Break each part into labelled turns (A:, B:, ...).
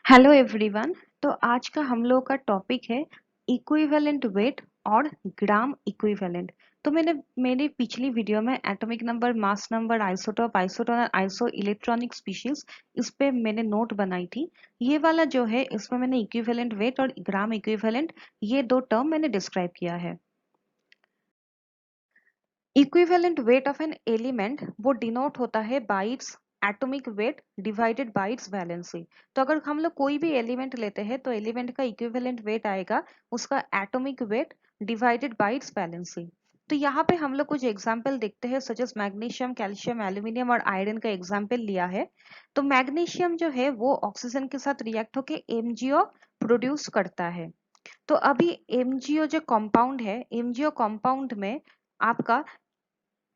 A: Hello everyone. तो आज का हम लोग का टॉपिक है इक्विवेलेंट वेट और ग्राम इक्विवेलेंट। तो मैंने मेरी पिछली वीडियो में atomic number, mass number, isotope, isotones, isoelectronic species इस पे मैंने नोट बनाई थी। ये वाला जो है इसमें मैंने इक्विवेलेंट वेट और ग्राम इक्विवेलेंट ये दो टर्म मैंने डिस्क्राइब किया है। Equivalent weight of an element वो डिनोट होता है bye its atomic weight divided bye it's valency. तो अगर हम लोग कोई भी एलिमेंट लेते हैं तो एलिमेंट का इक्विवेलेंट वेट आएगा उसका atomic weight divided bye it's valency. तो यहाँ पे हम लोग कुछ एग्जाम्पल देखते हैं such as magnesium, calcium, aluminium और आयरन का एग्जाम्पल लिया है। तो मैग्नीशियम जो है वो ऑक्सीजन के साथ रिएक्ट होके एमजीओ प्रोड्यूस करता है। तो अभी एमजीओ जो कंपाउंड है, एमजीओ कंपाउंड में आपका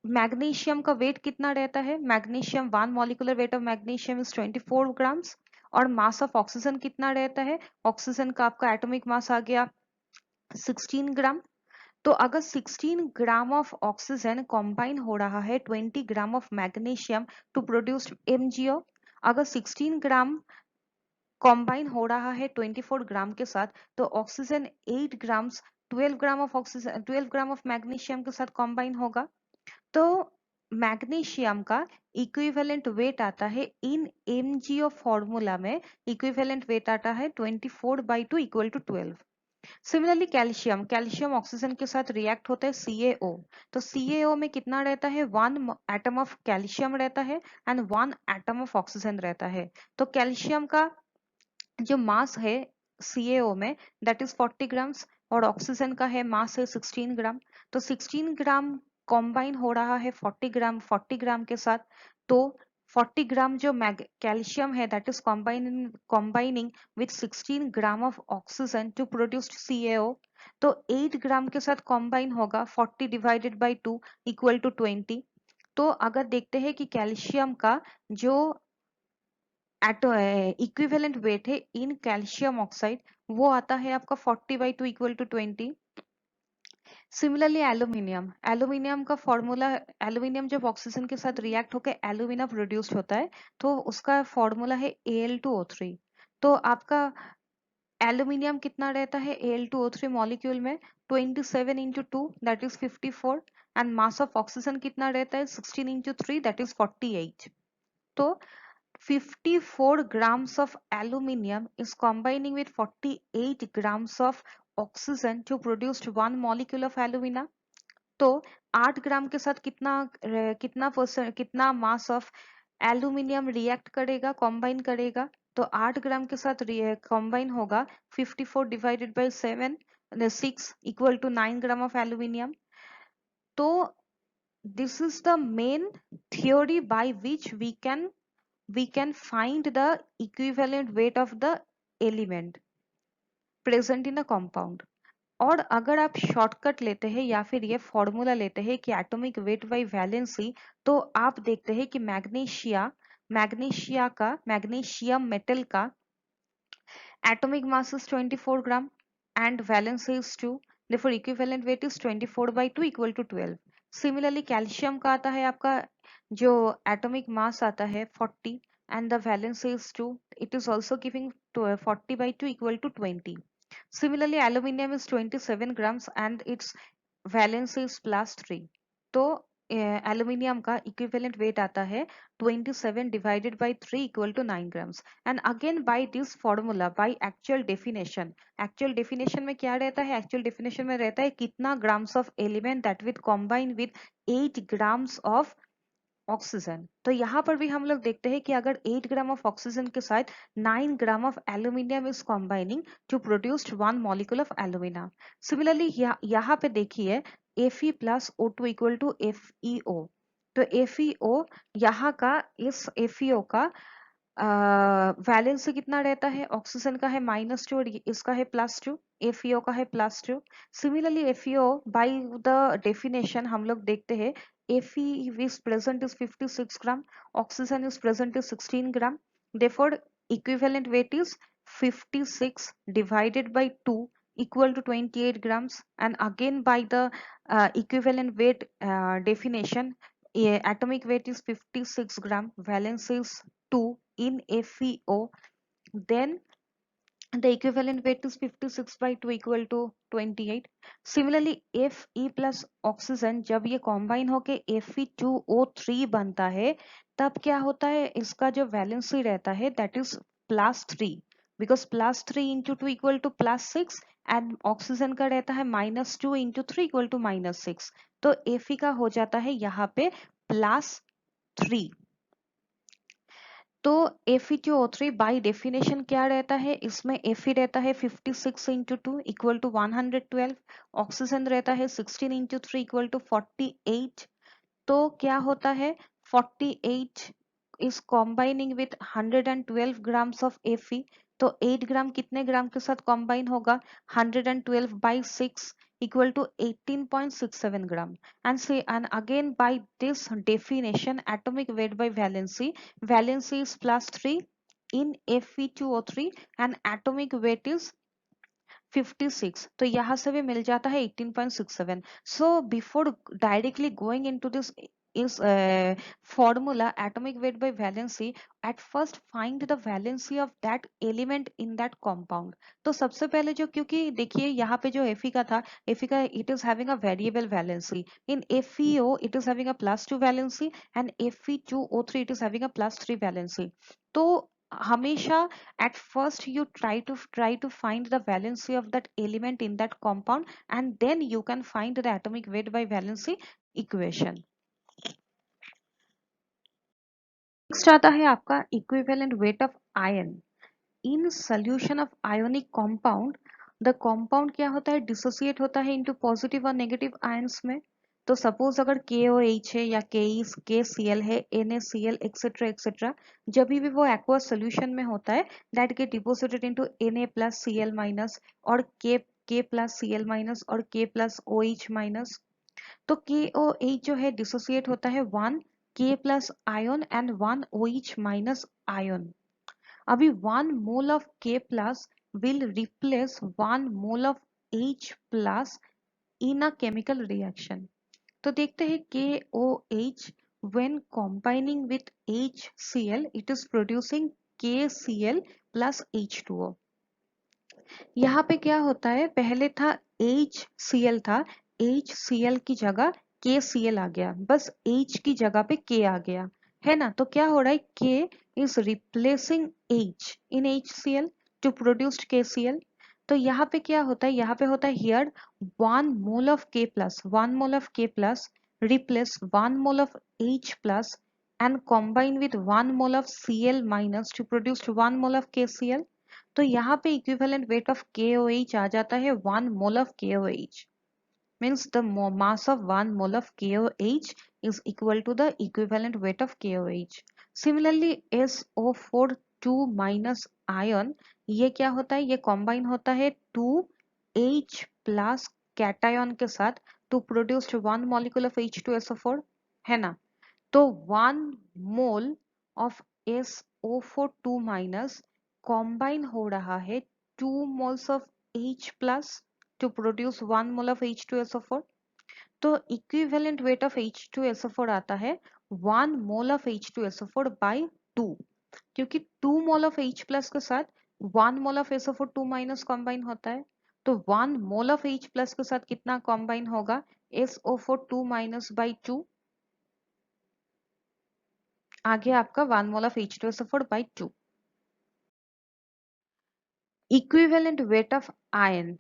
A: मैग्नीशियम का वेट कितना रहता है? Magnesium, one molecular weight of magnesium is 24 grams. और मास ऑफ ऑक्सीजन कितना रहता है? ऑक्सीजन का आपका एटॉमिक मास आ गया 16 ग्राम। तो अगर 16 ग्राम ऑफ ऑक्सीजन कंबाइन हो रहा है 20 gram of magnesium to produce MgO, अगर 16 ग्राम कंबाइन हो रहा है 24 ग्राम के साथ, तो oxygen 8 grams 12 gram of oxygen 12 gram of magnesium के साथ कंबाइन होगा। तो मैग्नीशियम का इक्विवेलेंट वेट आता है इन एमजीओ फॉर्मूला में, इक्विवेलेंट वेट आता है 24/2 equal to 12। Similarly calcium, calcium oxygen के साथ रिएक्ट होता है CaO। तो CaO में कितना रहता है? वन एटम ऑफ कैल्शियम रहता है and one atom of oxygen रहता है। तो कैल्शियम का जो मास है CaO में दैट इज 40 ग्राम्स और ऑक्सीजन का है मास है 16 ग्राम। तो 16 ग्राम कॉम्बाइन हो रहा है 40 ग्राम के साथ। तो 40 ग्राम जो कैल्शियम है that is combining with 16 gram of oxygen to produce CaO। तो 8 ग्राम के साथ कॉम्बाइन होगा 40 डिवाइडेड बाई 2 इक्वल टू 20। तो अगर देखते हैं कि कैल्शियम का जो इक्विवेलेंट वेट है इन कैल्शियम ऑक्साइड वो आता है आपका 40/2 equal to 20। Similarly aluminium, aluminium का फॉर्मूला, एल्यूमिनियम जब ऑक्सीजन के साथ रिएक्ट होकर एल्यूमिना प्रोड्यूस होता है तो उसका फॉर्मूला है Al2O3। तो आपका एल्यूमिनियम कितना रहता है Al2O3 मॉलिक्यूल में? 27 into 2 that is 54 and mass of oxygen कितना रहता है? 16 इंटू 3 दैट इज 48। तो 54 grams of aluminium is combining with 48 grams of oxygen to produce one molecule of alumina। तो 8 ग्राम के साथ कितना मास ऑफ एल्यूमिनियम रिएक्ट करेगा, कॉम्बाइन करेगा? तो 8 ग्राम के साथ कॉम्बाइन होगा 54 divided by 6 equal to 9 gram of aluminium. तो this is the main theory by which we can find the equivalent weight of the element present in a compound। और अगर आप शॉर्टकट लेते हैं या फिर ये फॉर्मूला लेते हैं कि एटॉमिक वेट बाई वैलेंसी, तो आप देखते हैं कि मैग्नीशियम मेटल का atomic mass is 24 gram and valence is 2, therefore equivalent weight is 24/2 equal to 12। Similarly calcium का आता है आपका जो atomic mass आता है 40 and the valence is 2, it is also giving 40/2 equal to 20। Similarly aluminium is 27 grams and its valence is +3। तो aluminium का equivalent weight आता है 27 divided by 3 equal to 9 grams. And again by this formula by actual definition में क्या रहता है? Actual definition में रहता है कितना grams of element that with combine with 8 grams of oxygen. तो यहाँ पर भी हम लोग देखते हैं कि अगर 8 ग्राम ऑफ ऑक्सीजन के साथ 9 gram of aluminium is combining to produce one molecule of alumina. Similarly यहाँ पे देखिए Fe+O2 इक्वल टू FeO। तो FeO यहाँ का इस FeO का वैलेंस कितना रहता है? ऑक्सीजन का है -2 और इसका है +2, FeO का है +2। Similarly FeO by the definition हम लोग देखते हैं Fe is present is 56 gram, oxygen is present is 16 gram, therefore equivalent weight is 56 divided by 2 equal to 28 grams। And again by the equivalent weight definition, atomic weight is 56 gram, valence is 2 in FeO, then the equivalent weight is 56 by 2 equal to 28. Similarly Fe plus oxygen जब ये combine होके Fe2O3 बनता है तब क्या होता है, इसका जो वैलेंसी रहता है that is +3, because +3 into two equal to +6 and oxygen का रहता है -2 इंटू 3 इक्वल टू -6, तो Fe का हो जाता है यहाँ पे +3। तो Fe2O3 बाय डेफिनेशन क्या रहता है, इसमें Fe रहता है 56 into two equal to 112, oxygen रहता है 16 इंटू 3 इक्वल टू 48। तो क्या होता है 48 is combining with 112 grams of Fe, तो 8 ग्राम कितने ग्राम के साथ कॉम्बाइन होगा 112 by 6 equal to 18.67 gram, and again by this definition atomic weight by valency is +3 in Fe2O3 and atomic weight is 56, तो यहाँ से भी मिल जाता है 18.67। So before directly going into this is formula atomic weight by valency, at first find the valency of that element in that compound। तो सबसे पहले जो, क्योंकि देखिए यहाँ पे जो Fe का था, Fe का it is having a variable valency, in FeO it is having a +2 valency and Fe2O3 it is having a +3 valency। तो हमेशा at first you try to find the valency of that element in that compound and then you can find the atomic weight by valency equation। Next आता है आपका equivalent weight of ion in solution of ionic compound. The compound क्या होता है, dissociate होता है into positive और negative ions में। तो सपोज अगर KOH है या KCl है, NaCl एक्सेट्रा एक्सेट्रा, जब भी वो एक्वस सोल्यूशन में होता है that get deposited into Na+Cl- और K+Cl- और K+OH-। तो KOH जो है डिसोसिएट होता है 1 K+ ion and 1 OH- ion. अभी 1 mole of K+ will replace 1 mole of H+ in a chemical reaction। तो देखते हैं KOH when combining with HCl it is producing KCl plus H2O। यहाँ पे क्या होता है, पहले था HCl था, HCl की जगह KCl आ गया, बस H की जगह पे K आ गया है ना। तो क्या हो रहा है, K is replacing H in HCl to produce KCl। तो यहाँ पे क्या होता है, यहाँ पे होता है here 1 mole of K+ replace 1 mole of H+ and combine with 1 mole of Cl- to produce 1 mole of KCl। तो यहाँ पे इक्विवेलेंट वेट ऑफ KOH आ जाता है 1 mole of KOH, means the mass of 1 mole of KOH is equal to the equivalent weight of KOH। Similarly SO4 2- ion, ये क्या होता है, ये कॉम्बाइन होता है 2H+ कैटायन के साथ to produce 1 molecule of H2SO4 है ना। तो 1 मोल ऑफ SO4 2- कॉम्बाइन हो रहा है 2 moles of H+ to produce 1 mole of H2SO4। तो इक्विवेलेंट वेट ऑफ H2SO4 आता है 1 मोल ऑफ H2SO4 बाय 2, क्योंकि 2 मोल ऑफ H+ के साथ 1 मोल ऑफ SO4 2- कॉम्बाइन होता है। तो 1 मोल ऑफ H+ के साथ कितना कॉम्बाइन होगा, SO4 2- बाय 2, आगे आपका 1 mole of H2SO4 by 2। Equivalent weight of ion,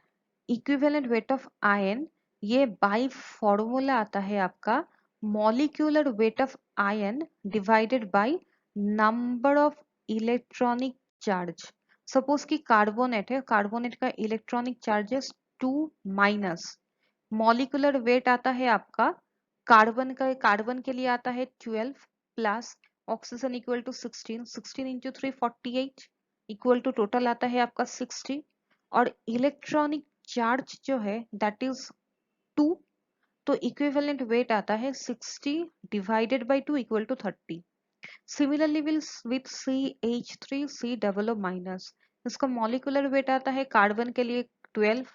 A: equivalent weight of ion ये बाय फॉर्मूला आता है आपका molecular weight of ion divided by number of electronic charge. Suppose कि कार्बोनेट है, कार्बोनेट का इलेक्ट्रॉनिक चार्जेस 2-, मॉलिक्यूलर वेट आता है आपका कार्बन के लिए आता है 12 plus oxygen equal to 16 into 3 48 equal to total आता है आपका 60, और इलेक्ट्रॉनिक चार्ज जो है दैट इज 2, तो इक्विवेलेंट वेट आता है 60 divided by 2 equal to 30। Similarly with CH3 C++, इसका मॉलिक्यूलर वेट आता है कार्बन के लिए 12,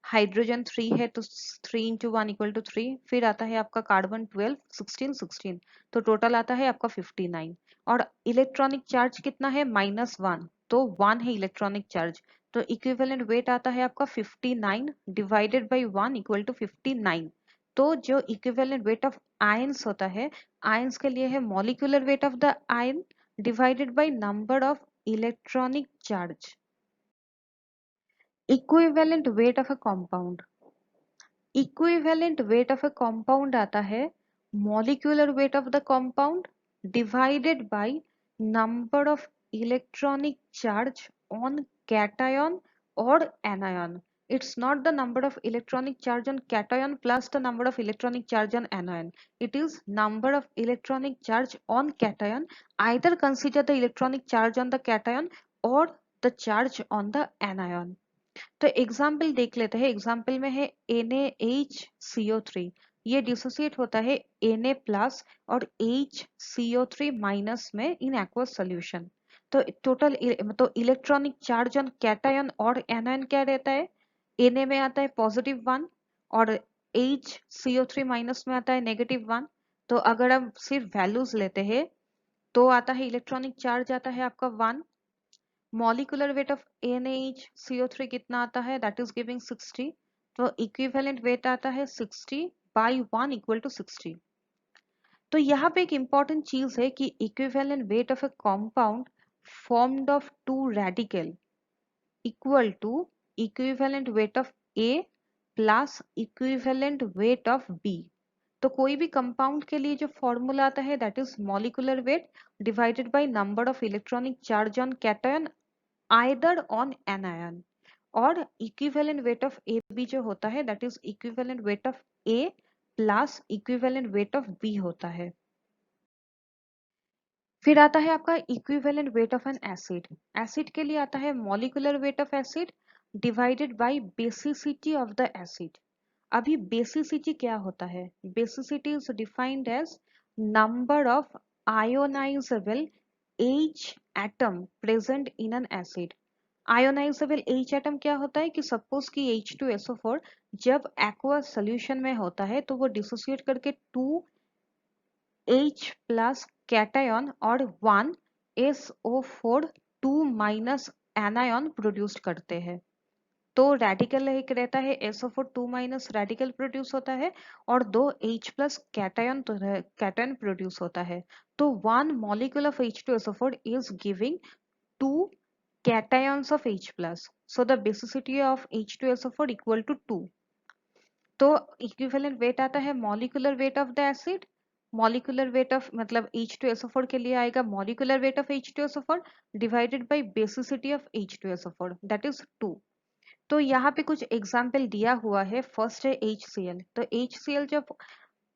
A: हाइड्रोजन 3 है तो 3 इंटू 1 इक्वल टू 3, फिर आता है आपका कार्बन 12 16 तो टोटल आता है आपका 59, और इलेक्ट्रॉनिक चार्ज कितना है -1, तो 1 है इलेक्ट्रॉनिक चार्ज, तो इक्विवेलेंट वेट आता है आपका 59 डिवाइडेड बाई 1 इक्वल टू 59। तो जो इक्विवेलेंट वेट ऑफ आयंस होता है, आयंस के लिए है molecular weight of the ion divided by number of electronic charge. Equivalent weight of a compound, equivalent weight of a compound आता है molecular weight of the compound divided by number of electronic charge on cation or anion. It's not the number of electronic charge on cation plus the number of electronic charge on anion. It is number of electronic charge on cation. Either consider the electronic charge on the cation or the charge on the anion. तो example देख लेते हैं। Example में है NaHCO3, ये dissociate होता है Na plus और HCO3 माइनस में इन एक्वस सोल्यूशन। तो टोटल तो इलेक्ट्रॉनिक चार्ज ऑन कैटायन और एनायन क्या रहता है, Na में आता है +1 और HCO3 माइनस में आता है -1। तो अगर हम सिर्फ वैल्यूज लेते हैं तो आता है इलेक्ट्रॉनिक चार्ज आता है आपका 1, मॉलिक्यूलर वेट ऑफ NaHCO3 कितना आता है, दैट इज गिविंग 60। तो इक्विवेलेंट वेट आता है 60 बाई 1 इक्वल टू 60। तो यहाँ पे एक इंपॉर्टेंट चीज है कि equivalent weight of a compound formed of two radical equal to equivalent weight of A plus equivalent weight of B। तो कोई भी कंपाउंड के लिए जो फॉर्मूला आता है that is molecular weight divided by number of electronic charge on cation either on anion, और equivalent weight of A B जो होता है that is equivalent weight of A plus equivalent weight of B होता है। फिर आता है आपका equivalent weight of an acid. Acid के लिए आता है molecular weight of acid divided by basicity of the acid. अभी बेसिसिटी क्या होता है, basicity is defined as number of ionisable H atom present in an acid. Ionisable H atom क्या होता है कि सपोज कि H2SO4 जब एक्वस सोल्यूशन में होता है तो वो डिसोसिएट करके 2H प्लस कैटायन और 1SO4 2 माइनस एनायन प्रोड्यूस करते हैं। तो रेडिकल एक रहता है SO4 2 माइनस रेडिकल प्रोड्यूस होता है और 2H plus cation cation produce होता है। तो 1 molecule of H2SO4 is giving 2 cations of H plus. So the basicity of H2SO4 equal to 2. तो इक्विवेलेंट वेट आता है molecular weight of the acid, molecular weight of मतलब H2SO4 के लिए आएगा molecular weight of H2SO4 divided by basicity of H2SO4 that is 2। तो यहाँ पे कुछ एग्जाम्पल दिया हुआ है। फर्स्ट है HCl। तो HCl जब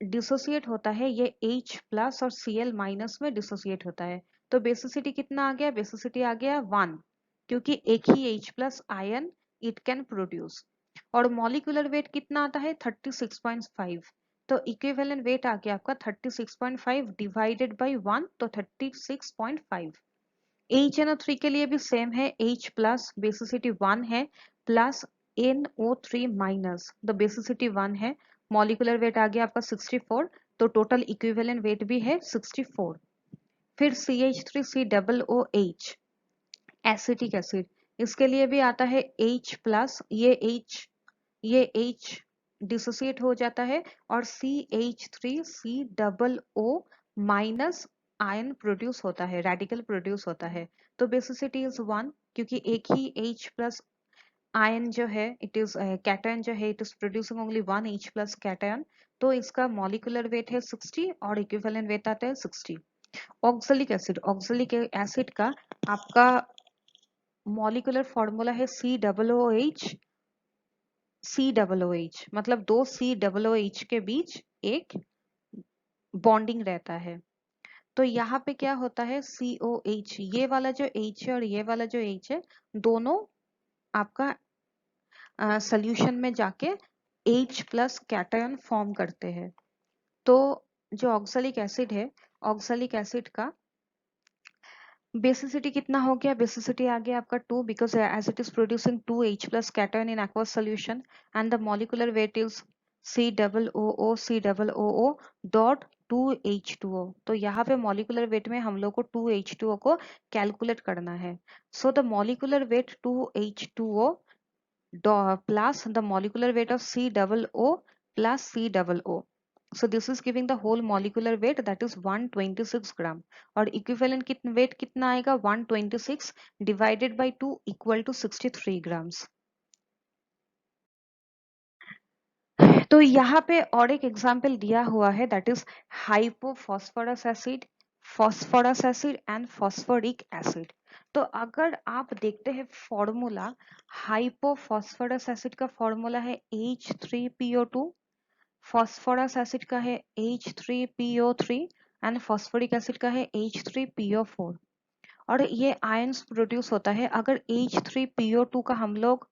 A: डिसोसिएट होता है ये H प्लस और Cl माइनस में डिसोसिएट होता है। तो बेसिसिटी कितना आ गया, बेसिसिटी आ गया 1, क्योंकि एक ही H plus ion it can produce. और मॉलिक्यूलर वेट कितना आता है 36.5। तो इक्विवेलेंट वेट आ गया आपका 36.5 डिवाइडेड बाई 1, तो 36.5। HNO3 के लिए भी सेम है, H प्लस बेसिसिटी 1 है plus NO3 minus the basicity 1 है, मॉलिक्यूलर वेट आ गया आपका 64। तो टोटल इक्विवेलेंट वेट भी है 64। फिर CH3COOH एसिटिक एसिड, इसके लिए भी आता है H प्लस, ये H डिसोसिएट हो जाता है और CH3COO माइनस आयन प्रोड्यूस होता है, रेडिकल प्रोड्यूस होता है। तो बेसिसिटी इज 1, क्योंकि एक ही H प्लस आयन जो है इट इज कैटायन जो है it is producing only 1 H plus cation. तो इसका मॉलिक्यूलर वेट है 60 और इक्विवेलेंट वेट आता है 60। ऑक्सैलिक एसिड, ऑक्सैलिक एसिड का आपका मॉलिक्यूलर फॉर्मूला है COOH, मतलब दो COOH के बीच एक बॉन्डिंग रहता है। तो यहाँ पे क्या होता है COH, ये वाला जो H है और ये वाला जो H है दोनों आपका सोल्यूशन में जाके H प्लस कैटायन फॉर्म करते हैं। तो जो ऑक्सैलिक एसिड है, ऑक्सैलिक एसिड का बेसिसिटी कितना हो गया, बेसिसिटी आ गया आपका 2 because as it is producing 2H plus cation in aqueous solution and the molecular weight is COOO COO dot 2H2O। तो यहाँ पे मॉलिक्यूलर वेट में हम लोग को 2H2O को कैलकुलेट करना है। So the molecular weight 2H2O plus the molecular weight of COO plus COO. So this is giving the whole molecular weight, that is 126 gram, और equivalent weight कितना आएगा 126 divided by 2 equal to 63 grams। तो यहाँ पे और एक example दिया हुआ है, that is hypophosphorous acid, phosphorous acid and phosphoric acid. तो अगर आप देखते हैं फॉर्मूला, हाइपोफॉस्फोरस एसिड का फॉर्मूला है H3PO2, फॉस्फोरस एसिड का है H3PO3 एंड फॉस्फोरिक एसिड का है H3PO4। और ये आयंस प्रोड्यूस होता है। अगर H3PO2 का हम लोग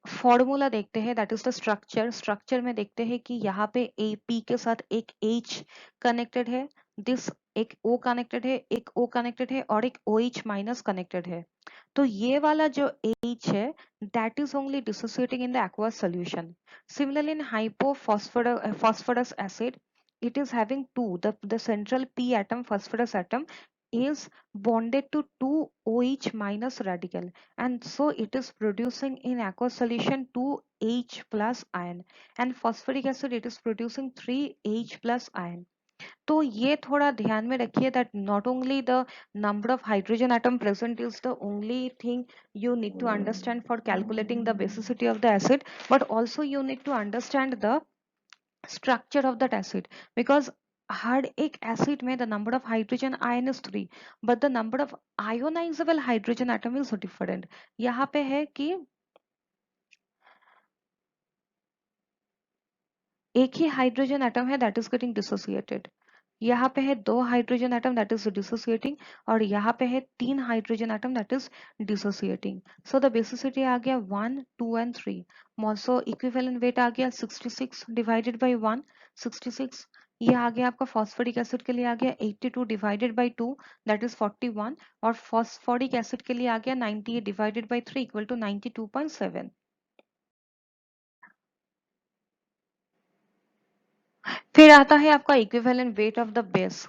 A: फॉर्मूला देखते हैं, दैट इज द स्ट्रक्चर में देखते हैं कि यहाँ पे ए पी के साथ एक H कनेक्टेड है, दिस एक O कनेक्टेड है, एक O कनेक्टेड है और एक OH माइनस कनेक्टेड है। तो ये वाला जो H है that is only dissociating in the aqueous solution. Similarly in hypophosphorus acid, it is having the central P atom, phosphorus atom, is bonded to 2 OH minus radical, and so it is producing in aqueous solution 2 H plus ion, and phosphoric acid it is producing 3 H plus ion. तो ये थोड़ा ध्यान में रखिए that not only the number of hydrogen atom present is the only thing you need to understand for calculating the basicity of the acid, but also you need to understand the structure of that acid, because हर एक acid में the number of hydrogen ion is 3 but the number of ionizable hydrogen atom is different। यहाँ पे है कि एक ही hydrogen atom है that is getting dissociated, यहाँ पे है 2 hydrogen atom that is dissociating, और यहाँ पे है 3 hydrogen atom that is dissociating. So the basicity आ गया 1 2 एंड 3। सो इक्विवेलेंट वेट आ गया 66 डिवाइडेड बाई 1, 66। ये आ गया आपका फॉस्फोरिक एसिड के लिए आ गया 82 डिवाइडेड बाई 2 दैट इज 41, और फॉस्फोरिक एसिड के लिए आ गया 98 डिवाइडेड बाई 3 इक्वल टू 92.7। फिर आता है आपका equivalent weight of the base.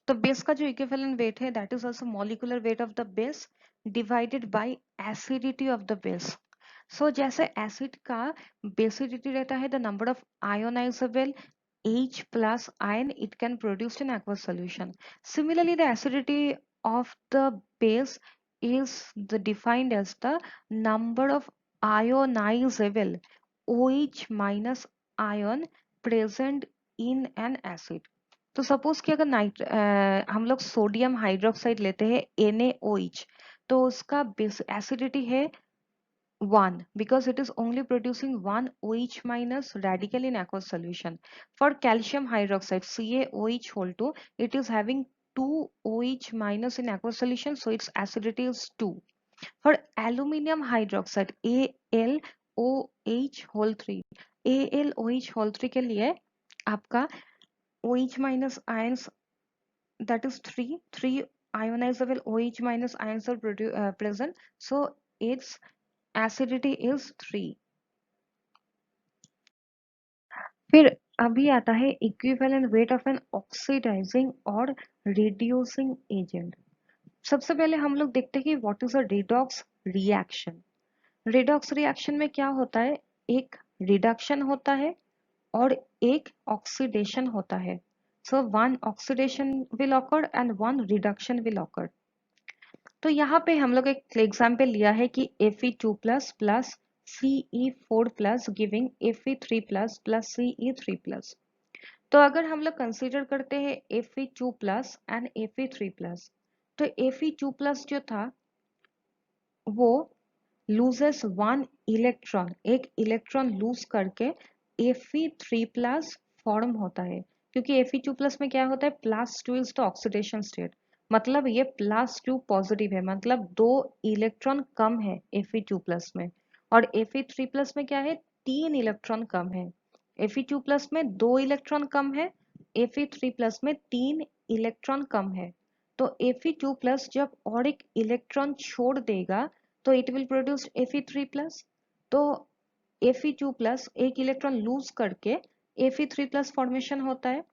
A: तो बेस का जो इक्विवेलेंट वेट है that is also molecular weight of the base divided by acidity of the base. So जैसे एसिड का बेसिडिटी रहता है the number of ionisable H plus ion it can produce in aqueous solution. Similarly, the acidity of the base is defined as the number of ionizable OH minus ion present in an acid। तो suppose कि अगर हम लोग sodium hydroxide लेते हैं NaOH, तो उसका acidity है 1 because it is only producing 1 OH minus radical in aqueous solution। For calcium hydroxide CaOH whole 2, it is having 2 OH minus in aqueous solution, so its acidity is 2। For aluminium hydroxide AlOH whole 3, AlOH whole 3 के लिए आपका OH minus ions that is 3 ionizable OH minus ions are present, so its acidity is 3। फिर अभी आता है equivalent weight of an oxidising और reducing agent. सबसे पहले हम लोग देखते हैं कि what is a redox reaction. Redox reaction में क्या होता है, एक रिडक्शन होता है और एक ऑक्सीडेशन होता है। So one oxidation will occur and one reduction will occur. तो यहाँ पे हम लोग एक एग्जाम्पल लिया है कि Fe2 plus plus Ce4 plus giving Fe3 plus plus Ce3 plus. तो अगर हम लोग कंसीडर करते हैं Fe2 plus and Fe3 plus, तो Fe2 प्लस जो था वो लूजेस 1 इलेक्ट्रॉन, एक इलेक्ट्रॉन लूज करके Fe3 प्लस फॉर्म होता है। क्योंकि Fe2 प्लस में क्या होता है, plus 2 is the oxidation state, मतलब ये प्लस 2 पॉजिटिव है, मतलब 2 इलेक्ट्रॉन कम है Fe2 प्लस में। और Fe3 प्लस में क्या है, 3 इलेक्ट्रॉन कम है। Fe2 प्लस में 2 इलेक्ट्रॉन कम है, Fe3 प्लस में 3 इलेक्ट्रॉन कम है। तो Fe2 प्लस जब और एक इलेक्ट्रॉन छोड़ देगा तो it will produce Fe3 plus. तो Fe2 प्लस एक इलेक्ट्रॉन लूज करके Fe3+ फॉर्मेशन होता है।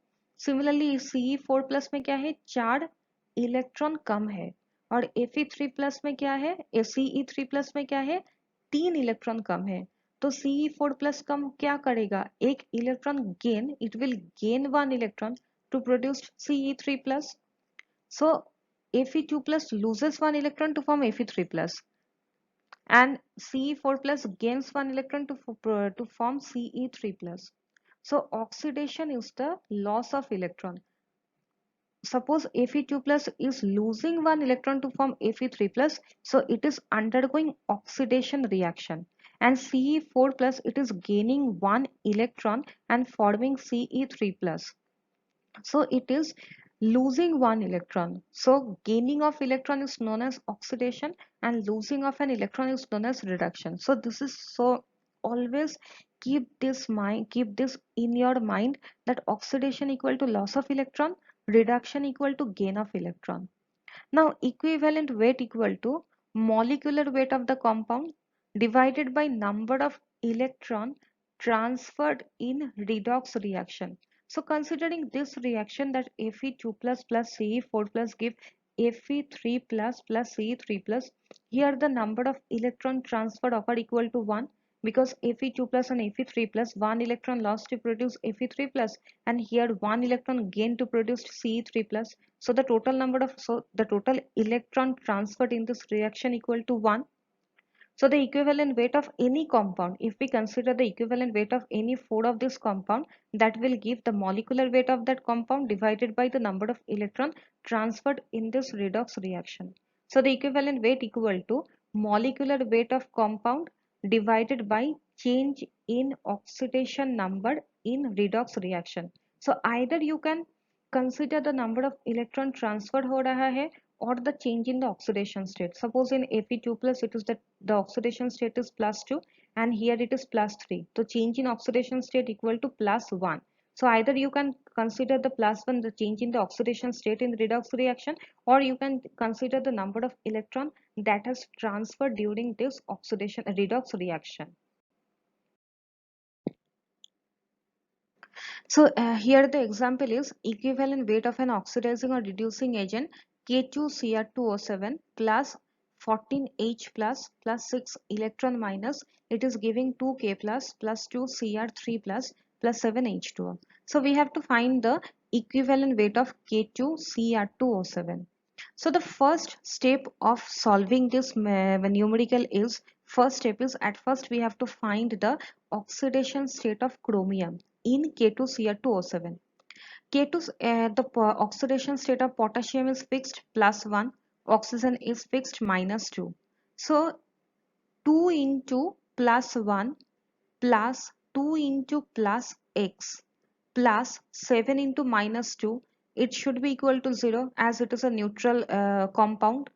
A: सिमिलरली Ce4+ में क्या है, 4 इलेक्ट्रॉन कम है, और Fe3+ में क्या है, Ce3+ में क्या है, 3 इलेक्ट्रॉन कम है। तो Ce4+ कम क्या करेगा, एक electron gain, it will gain 1 electron to produce Ce3+. So Fe2+ loses 1 electron to form Fe3+, and Ce4+ gains 1 electron to form Ce3+. So oxidation is the loss of electron. Suppose Fe2+ is losing 1 electron to form Fe3+, so it is undergoing oxidation reaction. And Ce4+ it is gaining 1 electron and forming Ce3+. So it is losing 1 electron. So gaining of electron is known as oxidation, and losing of an electron is known as reduction. So this is, so always keep this in your mind, that oxidation equal to loss of electron, reduction equal to gain of electron. Now equivalent weight equal to molecular weight of the compound divided by number of electron transferred in redox reaction. So considering this reaction, that Fe2+ plus Ce4+ give Fe3+ plus Ce3+, here the number of electron transferred occur equal to 1, because Fe2+ and Fe3+, 1 electron lost to produce Fe3+, and here 1 electron gained to produce Ce3+. So the total electron transferred in this reaction equal to 1. So the equivalent weight of any compound, if we consider the equivalent weight of any 4 of this compound, that will give the molecular weight of that compound divided by the number of electron transferred in this redox reaction. So the equivalent weight equal to molecular weight of compound divided by change in oxidation number in redox reaction. So either you can consider the number of electron transferred हो रहा है, or the change in the oxidation state. Suppose in Fe2+, it is that the oxidation state is +2, and here it is +3. So change in oxidation state equal to +1. So either you can consider the +1, the change in the oxidation state in the redox reaction, or you can consider the number of electron that has transferred during this oxidation redox reaction. So here the example is equivalent weight of an oxidizing or reducing agent K2Cr2O7 plus 14H plus 6 electron minus, it is giving 2K plus 2Cr3 plus 7H2O. So we have to find the equivalent weight of K2Cr2O7. So the first step of solving this numerical is, first step is, at first we have to find the oxidation state of chromium in K2Cr2O7. K2, oxidation state of potassium is fixed +1, oxygen is fixed -2. So 2 into +1 plus 2 into plus x plus 7 into -2, it should be equal to 0, as it is a neutral compound.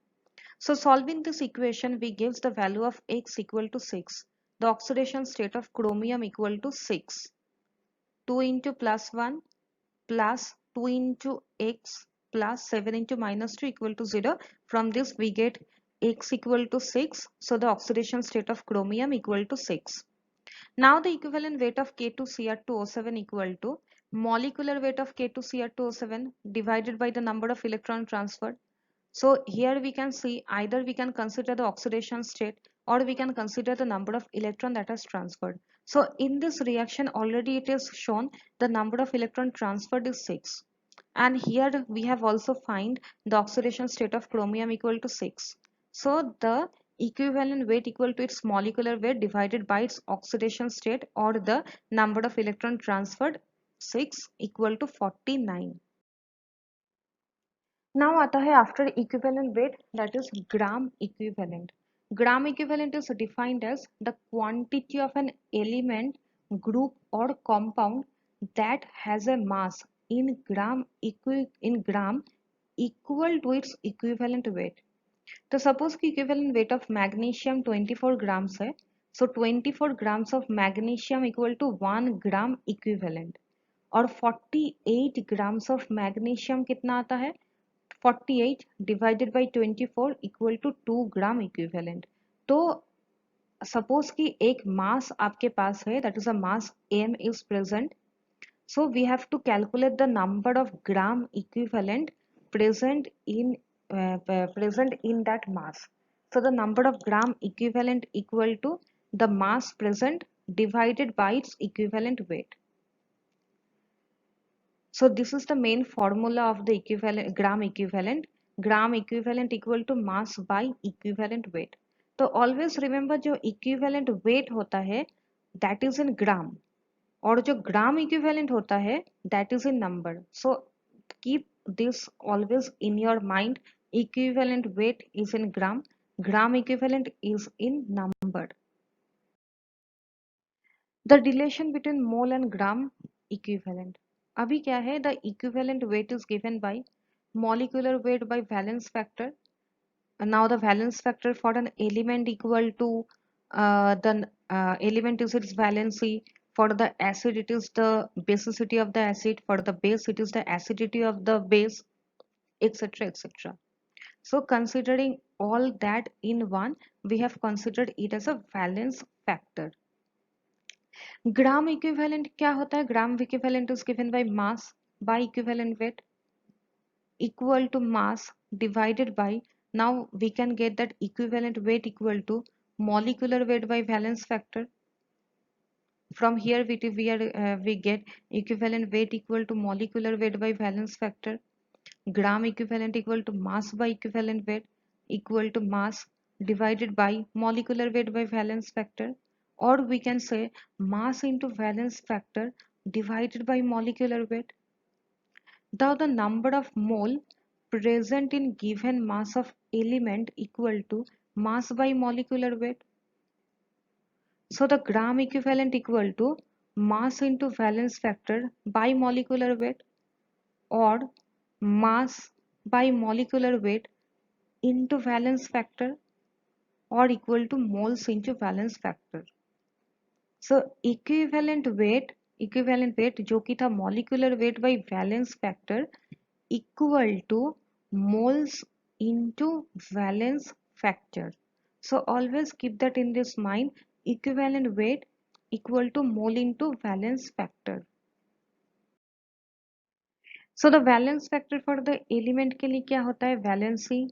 A: So solving this equation, we gives the value of x equal to 6. The oxidation state of chromium equal to 6. 2 into +1 plus 2 into x plus 7 into -2 equal to 0. From this we get x equal to 6. So the oxidation state of chromium equal to 6. Now the equivalent weight of K2Cr2O7 equal to molecular weight of K2Cr2O7 divided by the number of electron transferred. So here we can see, either we can consider the oxidation state, or we can consider the number of electron that has transferred. So in this reaction already it is shown the number of electron transferred is 6. And here we have also find the oxidation state of chromium equal to 6. So the equivalent weight equal to its molecular weight divided by its oxidation state, or the number of electron transferred, 6, equal to 49. Now आता है after equivalent weight, that is gram equivalent. Gram equivalent is defined as the quantity of an element, group or compound that has a mass in gram equal to its equivalent weight. तो suppose कि equivalent weight of magnesium 24 grams है, so 24 grams of magnesium equal to 1 gram equivalent, और 48 grams of magnesium कितना आता है, 48 divided by 24 equal to 2 gram equivalent. तो suppose कि एक मास आपके पास है, that is a mass m is present, So we have to calculate the number of gram equivalent present in present in that mass. So the number of gram equivalent equal to the mass present divided by its equivalent weight. So this is the main formula of the equivalent gram equivalent. Gram equivalent equal to mass by equivalent weight. तो always remember जो equivalent weight होता है that is in gram और जो gram equivalent होता है that is in number. So keep this always in your mind. Equivalent weight is in gram. Gram equivalent is in number. The relation between mole and gram equivalent. अभी क्या है? The equivalent weight is given by molecular weight by valence factor. Now the valence factor for an element equal to the element is its valency. For the acid it is the basicity of the acid. For the base it is the acidity of the base, etc, etc. So considering all that in one, we have considered it as a valence factor. Gram equivalent क्या होता है? Gram equivalent is given by mass by equivalent weight equal to mass divided by, now we can get that equivalent weight equal to molecular weight by valence factor. From here we get equivalent weight equal to molecular weight by valence factor. Gram equivalent equal to mass by equivalent weight equal to mass divided by molecular weight by valence factor, or we can say mass into valence factor divided by molecular weight. Now the number of mole present in given mass of element equal to mass by molecular weight. So the gram equivalent equal to mass into valence factor by molecular weight, or mass by molecular weight into valence factor, or equal to moles into valence factor. So equivalent weight जो कि था molecular weight by valence factor equal to moles into valence factor. So always keep that in this mind. Equivalent weight equal to mole into valence factor. So the valence factor for the element के लिए क्या होता है? valency.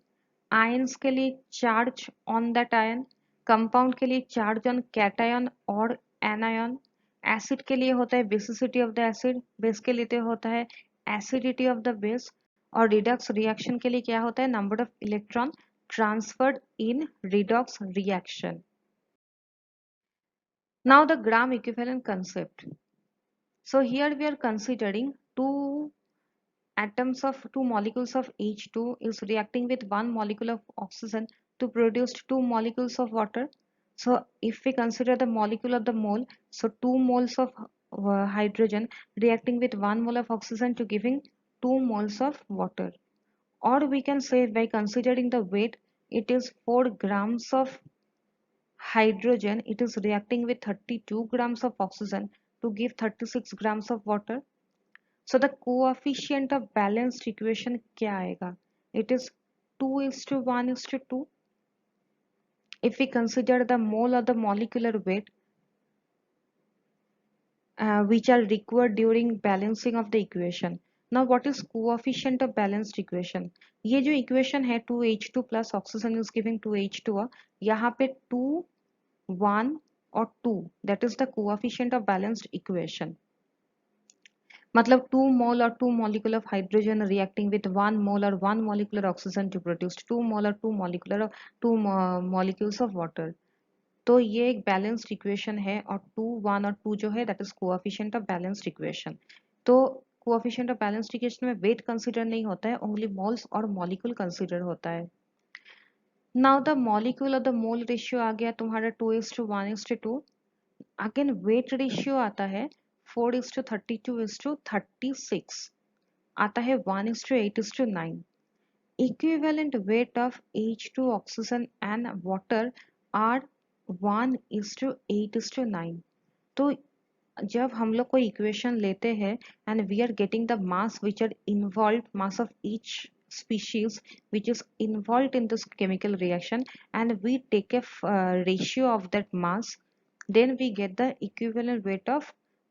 A: Ions के लिए charge on that ion. Compound के लिए charge on cation और anion. Acid के लिए होता है basicity of the acid. Base के लिए होता है acidity of the base. और redox reaction के लिए क्या होता है? Number of electron transferred in redox reaction. Now the gram equivalent concept. So here we are considering two molecules of H2 is reacting with one molecule of oxygen to produce two molecules of water. So if we consider the molecule of the mole, so 2 moles of hydrogen reacting with 1 mole of oxygen to giving 2 moles of water. Or we can say by considering the weight, it is 4 grams of hydrogen, it is reacting with 32 grams of oxygen to give 36 grams of water. So the coefficient of balanced equation क्या आएगा? It is 2:1:2. If we consider the mole or the molecular weight which are required during balancing of the equation. Now what is coefficient of balanced equation? ये जो equation है 2H2 plus oxygen is giving 2H2, यहाँ पे 2, 1 और 2, that is the coefficient of balanced equation. मतलब 2 mole or 2 molecule of hydrogen reacting with 1 mole or 1 molecular oxygen to produce 2 mole or 2 molecular 2 molecules of water. तो ये एक balanced equation है और 2, 1 और 2 जो है that is coefficient of balanced equation. तो कोएफिशिएंट ऑफ बैलेंस्ड इक्वेशन में वेट कंसीडर नहीं होता है, ओनली मोल्स और मॉलिक्यूल कंसीडर होता है. नाउ द मॉलिक्यूल और द मोल रेशियो आ गया तुम्हारा 2:1:2. अगेन वेट रेशियो आता है 4:32:36, आता है 1:8:9. Equivalent weight of H2 oxygen and water are 1:8:9. तो जब हम लोग कोई इक्वेशन लेते हैं and we are getting the mass which are involve, mass of each species which is involved in this chemical reaction, and we take a ratio of that mass, then we get the equivalent weight of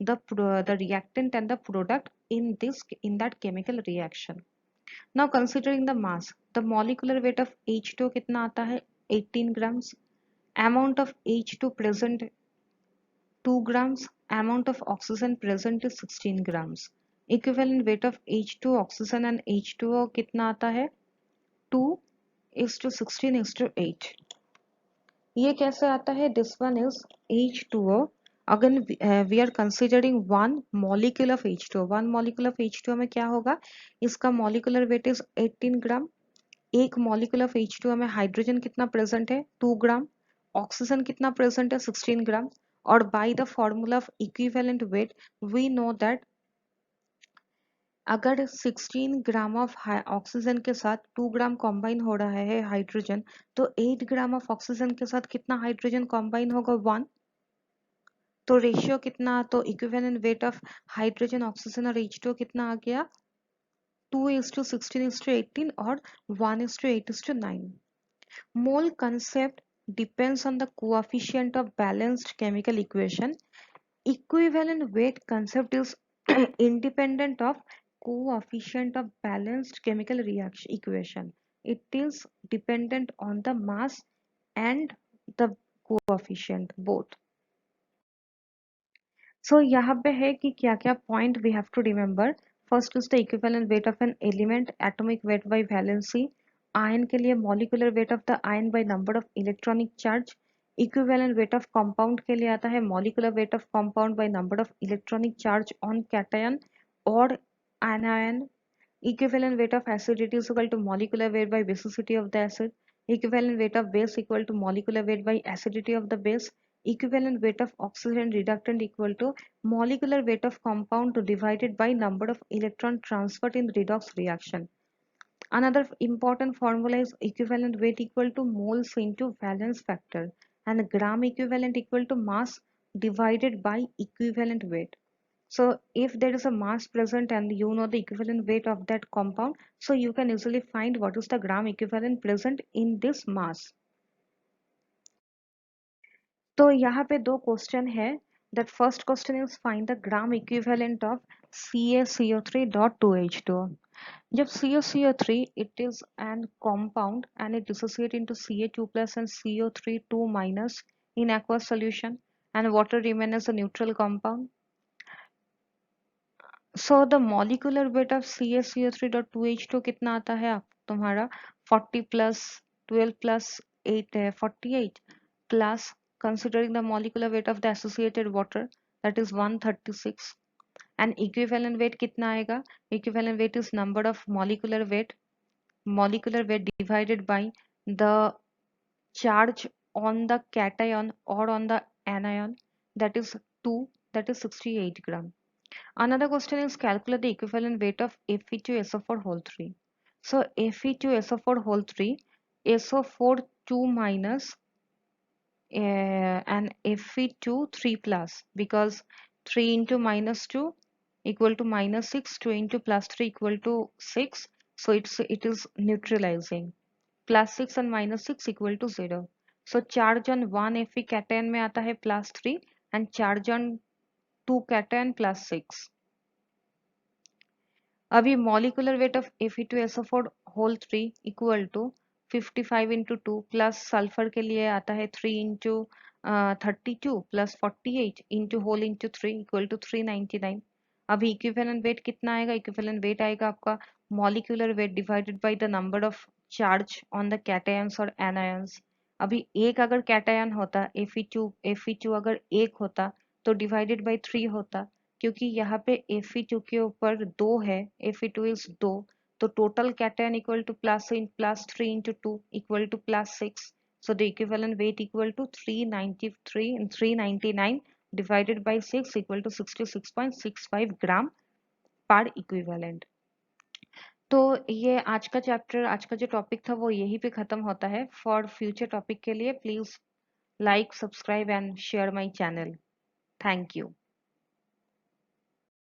A: the reactant and the product in that chemical reaction. Now considering the mass, the molecular weight of H2 कितना आता है 18 grams, amount of H2 present 2 grams, amount of oxygen present is 16 grams. Equivalent weight of H2 oxygen and H2O कितना आता है 2 is to 16 is to 8. ये कैसे आता है? This one is H2O. Again we are considering one molecule of H2O. One molecule of H2O में क्या होगा? इसका molecular weight is 18 ग्राम. एक molecule of H2O में हाइड्रोजन कितना प्रेजेंट है 2 ग्राम, ऑक्सीजन कितना प्रेजेंट है 16 ग्राम, और by the formula of equivalent weight we know that अगर 16 ग्राम ऑफ ऑक्सीजन के साथ 2 ग्राम कॉम्बाइन हो रहा है हाइड्रोजन, तो 8 ग्राम ऑफ ऑक्सीजन के साथ कितना हाइड्रोजन कॉम्बाइन होगा 1. तो रेशियो कितना, तो equivalent weight of hydrogen oxygen और H2O कितना आ गया 2:16:18 और 1:8:9. Mole concept depends on the coefficient of balanced chemical equation. Equivalent weight concept is independent of coefficient of balanced chemical reaction equation. It is dependent on the mass and the coefficient both. So यहाँ पे है कि क्या क्या point we have to remember. First is the equivalent weight of an element, atomic weight by valency. Ion के लिए molecular weight of the ion by number of electronic charge. Equivalent weight of compound के लिए आता है molecular weight of compound by number of electronic charge on cation or anion. Equivalent weight of acidity is equal to molecular weight by basicity of the acid. Equivalent weight of base equal to molecular weight by acidity of the base. Equivalent weight of oxygen reductant equal to molecular weight of compound divided by number of electron transferred in redox reaction. Another important formula is equivalent weight equal to moles into valence factor, and gram equivalent equal to mass divided by equivalent weight. So if there is a mass present and you know the equivalent weight of that compound, so you can easily find what is the gram equivalent present in this mass. तो यहाँ पे दो question है. That first question is find the gram equivalent of CaCO3 dot 2H2. जब CaCO3 it is an compound and it dissociate into Ca2 plus and CO3 2 minus in aqueous solution, and water remain as a neutral compound. So the molecular weight of CaCO3.2H2 कितना आता है आप तुम्हारा 40 plus 12 plus 8 है 48 plus considering the molecular weight of the associated water that is 136, and equivalent weight कितना आएगा? Equivalent weight is number of molecular weight divided by the charge on the cation or on the anion, that is 2, that is 68 gram. Another question is calculate the equivalent weight of Fe2SO4 whole 3. So Fe2SO4 whole 3, SO4 2 minus and Fe2 3 plus, because 3 into minus 2 equal to minus 6, 2 into plus 3 equal to 6. So it is neutralizing. Plus 6 and minus 6 equal to 0. So charge on 1 Fe cation में आता है plus 3 and charge on 2 cation plus 6. अभी molecular weight of Fe2SO4 whole 3 equal to 55 into 2 plus sulphur के लिए आता है 3 into 32 plus 48 into whole into 3 equal to 399. अभी equivalent weight कितना आएगा? Equivalent weight आएगा आपका molecular weight divided by the number of charge on the cations और anions. अभी एक अगर cation होता Fe2 अगर एक होता तो divided by 3 होता, क्योंकि यहाँ पे Fe2 के ऊपर 2 है, Fe2 is 2, तो total cation equal two plus 3 into 2 equal to plus 6. So the equivalent weight equal to 393 and 399 divided by 6 equal to 66.65 gram per equivalent. तो ये आज का चैप्टर, आज का जो टॉपिक था वो यहीं पे खत्म होता है. फॉर फ्यूचर टॉपिक के लिए please like, subscribe and share my channel. Thank you.